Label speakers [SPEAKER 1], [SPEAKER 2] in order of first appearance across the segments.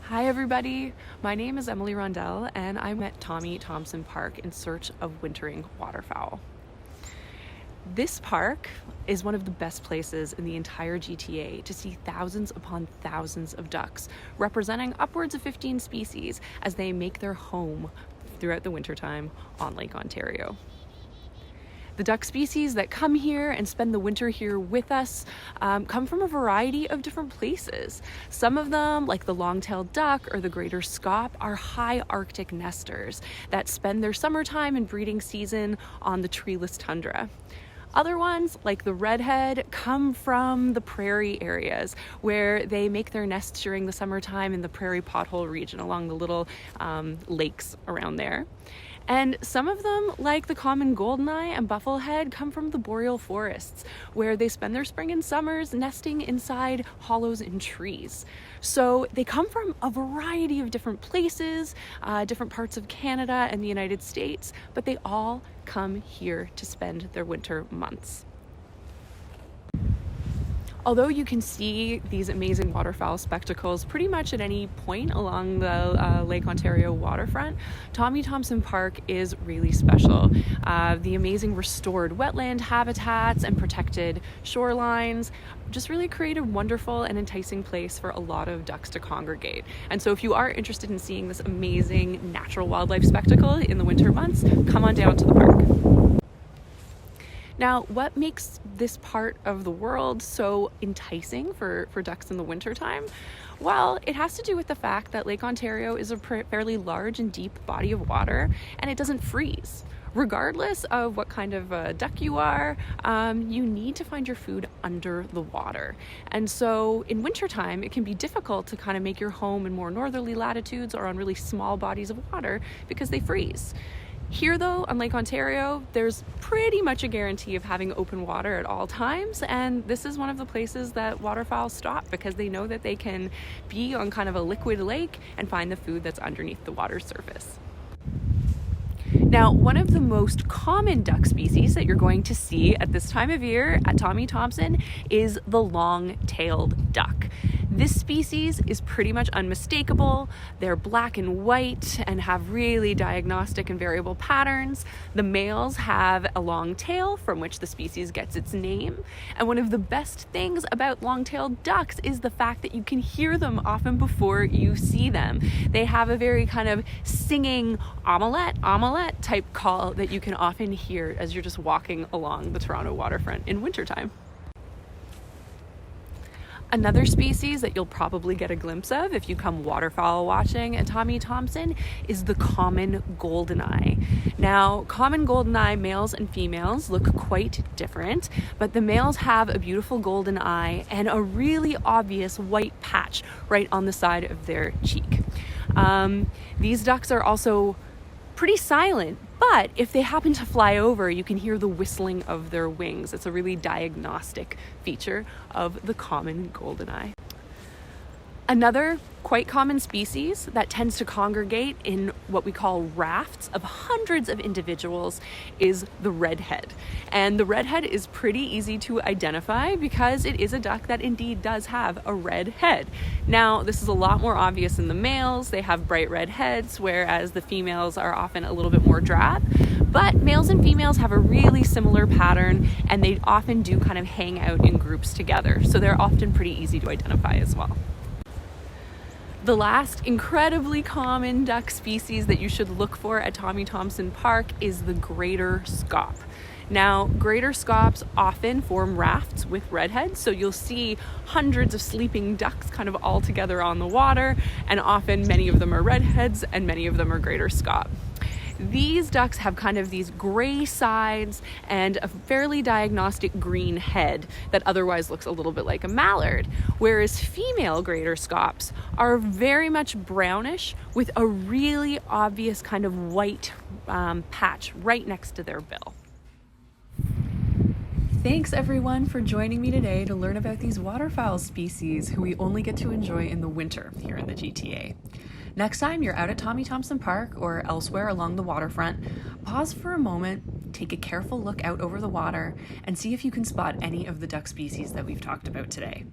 [SPEAKER 1] Hi everybody, my name is Emily Rondell and I'm at Tommy Thompson Park in search of wintering waterfowl. This park is one of the best places in the entire GTA to see thousands upon thousands of ducks, representing upwards of 15 species as they make their home throughout the wintertime on Lake Ontario. The duck species that come here and spend the winter here with us come from a variety of different places. Some of them, like the long-tailed duck or the greater scaup, are high Arctic nesters that spend their summertime and breeding season on the treeless tundra. Other ones, like the redhead, come from the prairie areas where they make their nests during the summertime in the prairie pothole region along the little lakes around there. And some of them, like the common goldeneye and bufflehead, come from the boreal forests, where they spend their spring and summers nesting inside hollows in trees. So they come from a variety of different places, different parts of Canada and the United States, but they all come here to spend their winter months. Although you can see these amazing waterfowl spectacles pretty much at any point along the Lake Ontario waterfront, Tommy Thompson Park is really special. The amazing restored wetland habitats and protected shorelines just really create a wonderful and enticing place for a lot of ducks to congregate. And so if you are interested in seeing this amazing natural wildlife spectacle in the winter months, come on down to the park. Now, what makes this part of the world so enticing for ducks in the wintertime? Well, it has to do with the fact that Lake Ontario is a fairly large and deep body of water, and it doesn't freeze. Regardless of what kind of duck you are, you need to find your food under the water. And so in wintertime, it can be difficult to kind of make your home in more northerly latitudes or on really small bodies of water because they freeze. Here though, on Lake Ontario, there's pretty much a guarantee of having open water at all times, and this is one of the places that waterfowl stop because they know that they can be on kind of a liquid lake and find the food that's underneath the water surface. Now, one of the most common duck species that you're going to see at this time of year at Tommy Thompson is the long-tailed duck. This species is pretty much unmistakable. They're black and white and have really diagnostic and variable patterns. The males have a long tail from which the species gets its name. And one of the best things about long-tailed ducks is the fact that you can hear them often before you see them. They have a very kind of singing omelette type call that you can often hear as you're just walking along the Toronto waterfront in wintertime. Another species that you'll probably get a glimpse of if you come waterfowl watching at Tommy Thompson is the common goldeneye. Now, common goldeneye males and females look quite different, but the males have a beautiful golden eye and a really obvious white patch right on the side of their cheek. These ducks are also pretty silent, but if they happen to fly over, you can hear the whistling of their wings. It's a really diagnostic feature of the common goldeneye. Another quite common species that tends to congregate in what we call rafts of hundreds of individuals is the redhead. And the redhead is pretty easy to identify because it is a duck that indeed does have a red head. Now, this is a lot more obvious in the males. They have bright red heads, whereas the females are often a little bit more drab. But males and females have a really similar pattern, and they often do kind of hang out in groups together. So they're often pretty easy to identify as well. The last incredibly common duck species that you should look for at Tommy Thompson Park is the greater scaup. Now, greater scaups often form rafts with redheads, so you'll see hundreds of sleeping ducks kind of all together on the water, and often many of them are redheads and many of them are greater scaup. These ducks have kind of these gray sides and a fairly diagnostic green head that otherwise looks a little bit like a mallard, whereas female greater scaups are very much brownish with a really obvious kind of white patch right next to their bill. Thanks everyone for joining me today to learn about these waterfowl species who we only get to enjoy in the winter here in the GTA. Next time you're out at Tommy Thompson Park or elsewhere along the waterfront, pause for a moment, take a careful look out over the water, and see if you can spot any of the duck species that we've talked about today.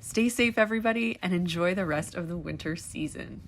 [SPEAKER 1] Stay safe, everybody, and enjoy the rest of the winter season.